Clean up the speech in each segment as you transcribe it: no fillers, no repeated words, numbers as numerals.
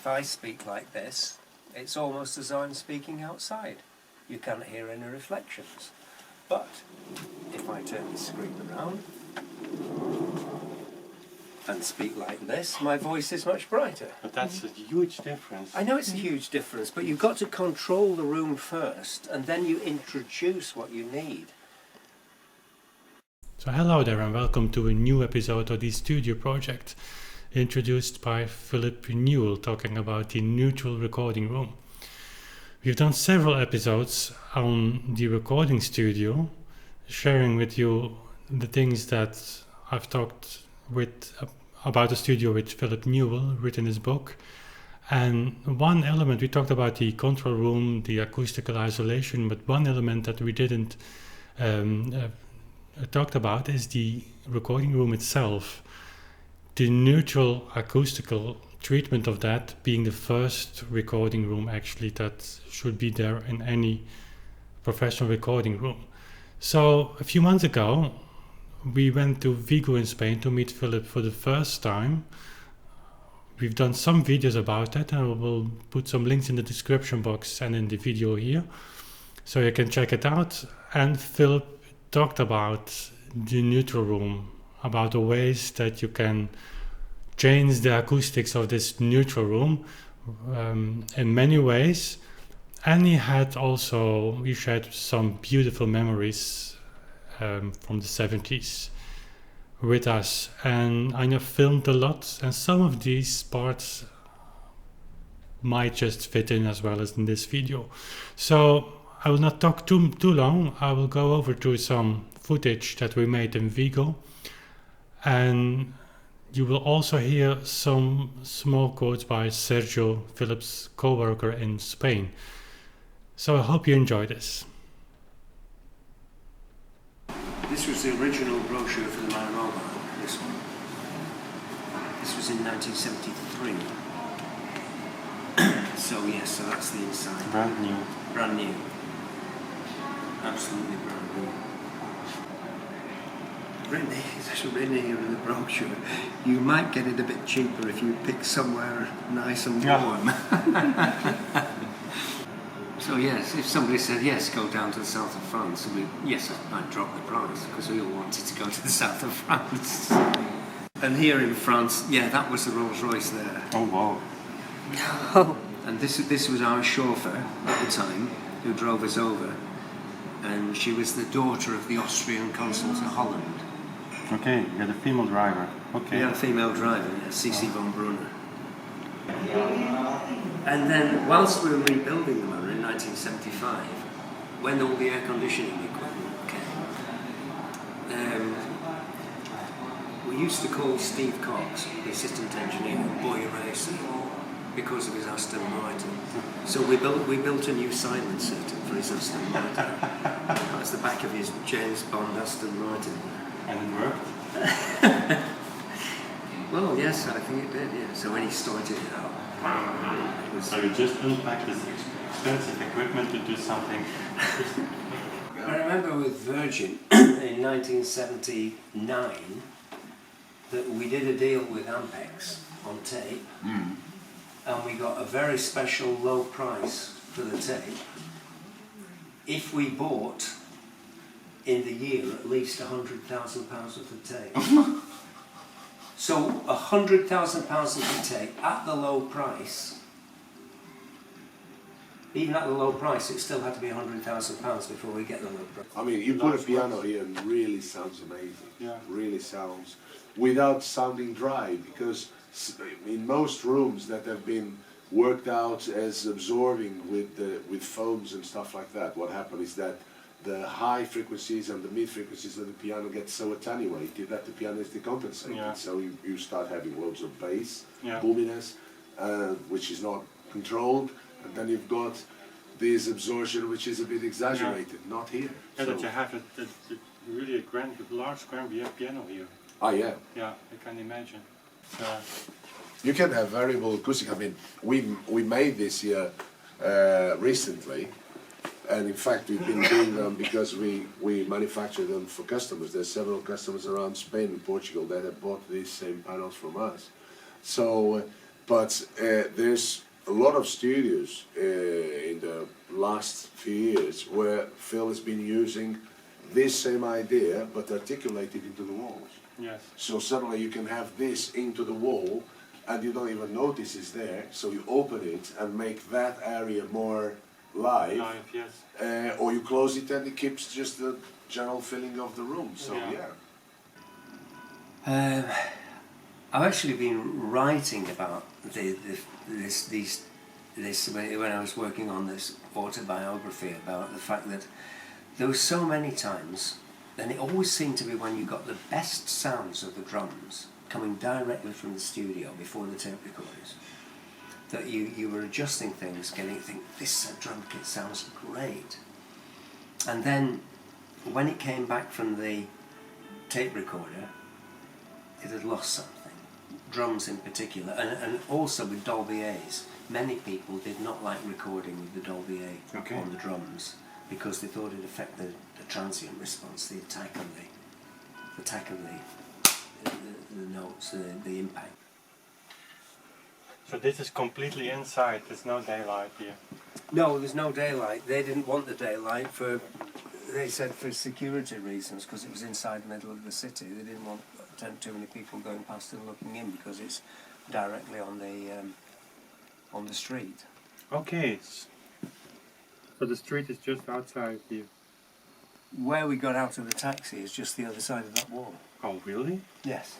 if I speak like this, it's almost as though I'm speaking outside. You can't hear any reflections. But if I turn the screen around and speak like this, my voice is much brighter. But that's a huge difference. I know it's a huge difference, but you've got to control the room first, and then you introduce what you need. So hello there and welcome to a new episode of the Studio Project, introduced by Philip Newell, talking about the neutral recording room. We've done several episodes on the recording studio, sharing with you the things that I've talked about the studio with Philip Newell, written his book. And one element, we talked about the control room, the acoustical isolation, but one element that we didn't talked about is the recording room itself. The neutral acoustical treatment of that being the first recording room actually that should be there in any professional recording room. So a few months ago we went to Vigo in Spain to meet Philip for the first time. We've done some videos about that, and we'll put some links in the description box and in the video here so you can check it out. And Philip talked about the neutral room, about the ways that you can change the acoustics of this neutral room in many ways. And he shared some beautiful memories from the 70s with us. And Anja filmed a lot, and some of these parts might just fit in as well as in this video. So I will not talk too long. I will go over to some footage that we made in Vigo, and you will also hear some small quotes by Sergio, Philip's co-worker in Spain. So I hope you enjoy this. This was the original brochure for the Mobile, this one. This was in 1973. So yes, so that's the inside. Brand new. Brand new. Absolutely brand new. Written here in the brochure, you might get it a bit cheaper if you pick somewhere nice and warm. So yes, if somebody said yes, go down to the south of France, yes, I'd drop the price because we all wanted to go to the south of France. And here in France, yeah, that was the Rolls-Royce there. Oh wow. Oh. And this was our chauffeur at the time who drove us over, and she was the daughter of the Austrian consul to Holland. Okay, you got a female driver. Okay. Yeah, a female driver, yeah, C.C. von Brunner. And then, whilst we were rebuilding the manor in 1975, when all the air conditioning equipment came, we used to call Steve Cox, the assistant engineer, Boy Racer, because of his Aston Martin. So we built a new silencer for his Aston Martin. That's the back of his James Bond Aston Martin. And it worked? Well, yes, I think it did, yeah. So when he started it out, So you just unpacked this expensive equipment to do something. I remember with Virgin in 1979 that we did a deal with Ampex on tape, and we got a very special low price for the tape if we bought in the year at least £100,000 worth of tape. So £100,000 worth of tape at the low price. Even at the low price, it still had to be £100,000 before we get the low price. I mean, you put a piano here and it really sounds amazing. Yeah. Really sounds, without sounding dry, because in most rooms that have been worked out as absorbing with foams and stuff like that, what happens is that the high frequencies and the mid frequencies of the piano get so attenuated that the piano is decompensated. Yeah. So you start having loads of bass, Yeah. boominess, which is not controlled, and then you've got this absorption which is a bit exaggerated, not here. Yeah, So- that you have a really a large grand piano here. Ah, yeah. Yeah, I can imagine. You can have variable acoustic. I mean, we made this here recently, and in fact we've been doing them because we manufacture them for customers. There's several customers around Spain and Portugal that have bought these same panels from us. So But there's a lot of studios in the last few years where Phil has been using this same idea but articulated into the walls. Yes. So suddenly you can have this into the wall and you don't even notice it's there, so you open it and make that area more live, Yes. or you close it and it keeps just the general feeling of the room. So Yeah. I've actually been writing about this when I was working on this autobiography, about the fact that there were so many times, and it always seemed to be when you got the best sounds of the drums coming directly from the studio before the tape recorders, that you were adjusting things, think this drum kit sounds great, and then when it came back from the tape recorder, it had lost something. Drums in particular, and also with Dolby A's. Many people did not like recording with the Dolby A on the drums because they thought it affected the transient response, the attack of the notes, the impact. So this is completely inside, there's no daylight here. No, there's no daylight. They didn't want the daylight they said for security reasons, because it was inside the middle of the city. They didn't want too many people going past and looking in because it's directly on the street. Okay, so the street is just outside here. Where we got out of the taxi is just the other side of that wall. Oh really? Yes.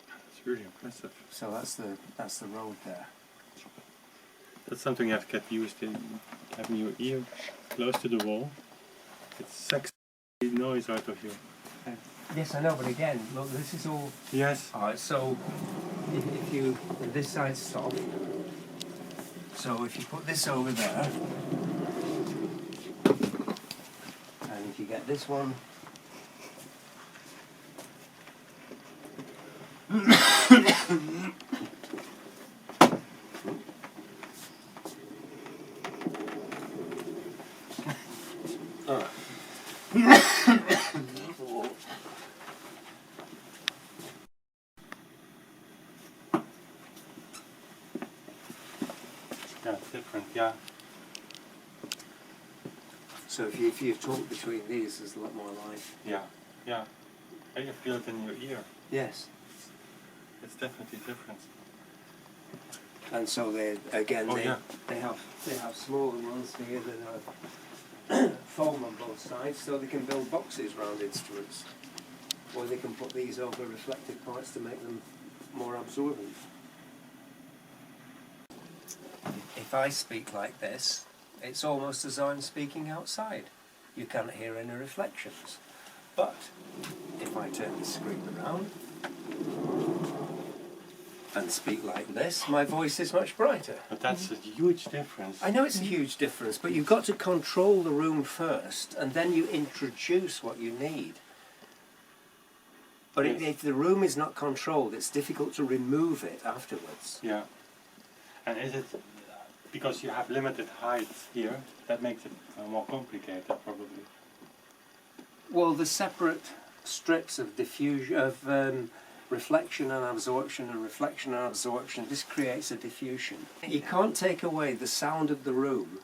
That's really impressive. So that's the road there. That's something you have to get used to, having your ear close to the wall. It's sexy noise out of here. Yes, I know, but again, look, this is all... Yes. Alright, so if this side's soft, so if you put this over there, and if you get this one, Yeah, it's different, yeah. so if you talk between these, there's a lot more life. Yeah, yeah. And you feel it in your ear. Yes. It's definitely different. And so they have smaller ones here that are foam on both sides, so they can build boxes round instruments, or they can put these over reflective parts to make them more absorbent. If I speak like this, it's almost as though I'm speaking outside. You can't hear any reflections. But if I turn the screen around and speak like this, my voice is much brighter. But that's a huge difference. I know it's a huge difference, but you've got to control the room first, and then you introduce what you need. But Yes. if the room is not controlled, it's difficult to remove it afterwards. Yeah. And is it because you have limited height here, that makes it more complicated probably? Well, the separate strips of diffusion, of reflection and absorption and reflection and absorption, this creates a diffusion. You can't take away the sound of the room.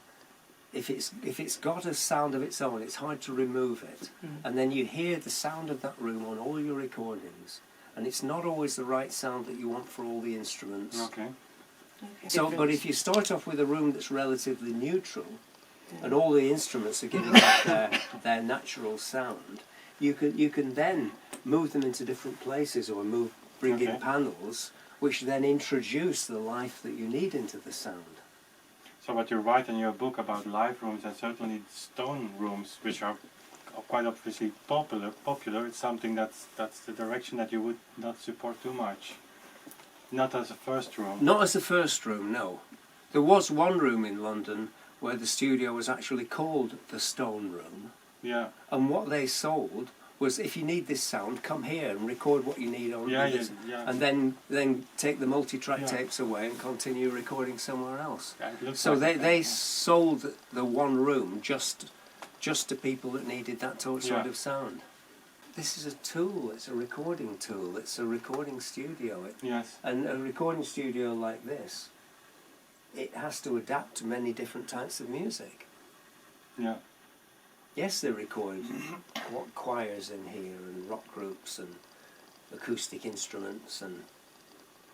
If it's got a sound of its own, it's hard to remove it. And then you hear the sound of that room on all your recordings, and it's not always the right sound that you want for all the instruments. Okay. So, but if you start off with a room that's relatively neutral, and all the instruments are giving off their natural sound, you can then move them into different places, or bring in panels, which then introduce the life that you need into the sound. So what you write in your book about live rooms, and certainly stone rooms, which are quite obviously popular, it's something that's the direction that you would not support too much. Not as a first room. Not as a first room, no. There was one room in London where the studio was actually called the Stone Room. Yeah. And what they sold was, if you need this sound, come here and record what you need on this, and then take the multi-track tapes away and continue recording somewhere else. Yeah, so they sold the one room just to people that needed that sort of sound. this is a tool, it's a recording tool, it's a recording studio. Yes. And a recording studio like this, it has to adapt to many different types of music. Yeah. Yes, they record choirs in here and rock groups and acoustic instruments and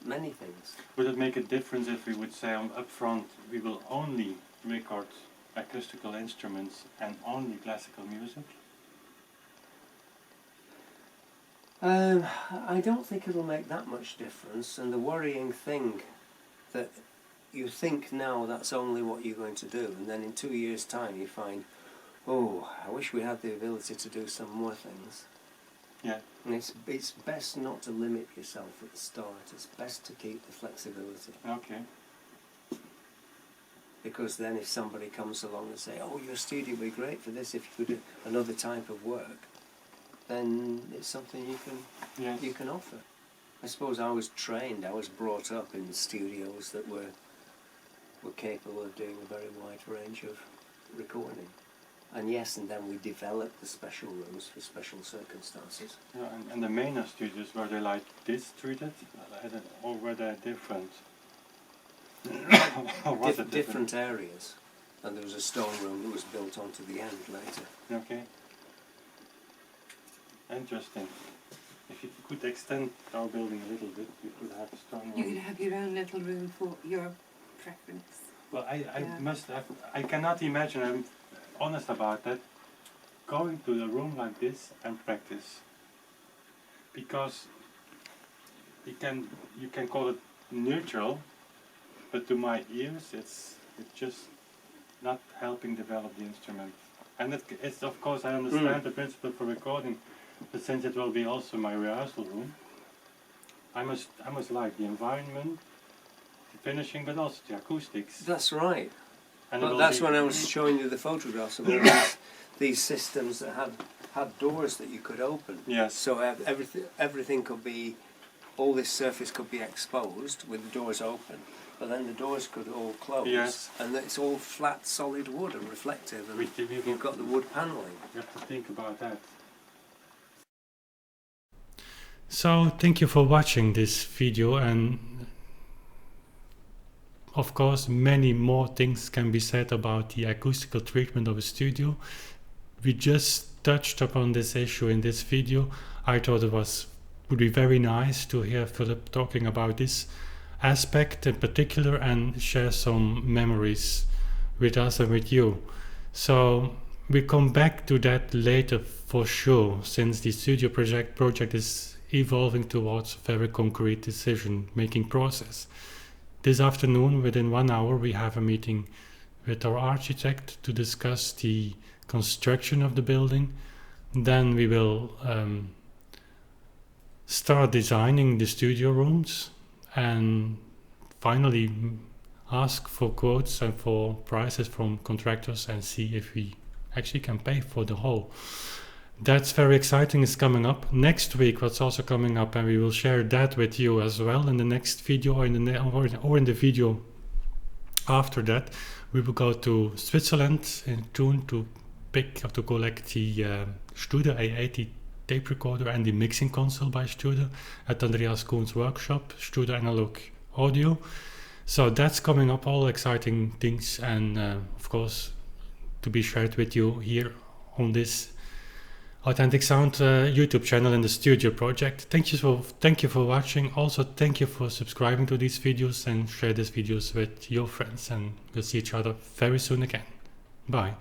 many things. Would it make a difference if we would say up front we will only record acoustical instruments and only classical music? I don't think it'll make that much difference, and the worrying thing that you think now that's only what you're going to do, and then in 2 years' time you find, oh, I wish we had the ability to do some more things. Yeah. And it's best not to limit yourself at the start. It's best to keep the flexibility. Okay. Because then if somebody comes along and say, oh, your studio would be great for this if you could do another type of work, then it's something Yes. you can offer. I suppose I was brought up in studios that were capable of doing a very wide range of recording. And yes, and then we developed the special rooms for special circumstances. Yeah, and the main studios, were they like this treated? Or were they different? Or was it Different areas. And there was a stone room that was built onto the end later. Okay. Interesting. If you could extend our building a little bit, you could have a stone You room. could have your own little room for your preference. Well, I Yeah. must have, I cannot imagine, I'm honest about that, going to a room like this and practice. Because you can call it neutral, but to my ears it's just not helping develop the instrument. And it's of course I understand the principle for recording, but since it will be also my rehearsal room, I must like the environment, the finishing, but also the acoustics. That's right. And But that's when I was showing you the photographs of all these systems that had doors that you could open. Yes. So everything could be, all this surface could be exposed with the doors open, but then the doors could all close. Yes. And it's all flat, solid wood and reflective, and you've got the wood panelling. You have to think about that. So thank you for watching this video, and of course many more things can be said about the acoustical treatment of a studio. We just touched upon this issue in this video. I thought it would be very nice to hear Philip talking about this aspect in particular and share some memories with us and with you. So we come back to that later for sure, since the studio project is evolving towards a very concrete decision-making process. This afternoon, within 1 hour, we have a meeting with our architect to discuss the construction of the building. Then we will start designing the studio rooms and finally ask for quotes and for prices from contractors and see if we actually can pay for the whole. That's very exciting. It's coming up next week. What's also coming up, and we will share that with you as well in the next video or in the video after that. We will go to Switzerland in June to collect the Studer A80 tape recorder and the mixing console by Studer at Andreas Koen's workshop, Studer Analog Audio. So that's coming up, all exciting things, and of course to be shared with you here on this Authentic Sound YouTube channel in the studio project. Thank you for watching. Also thank you for subscribing to these videos and share these videos with your friends, and we'll see each other very soon again. Bye.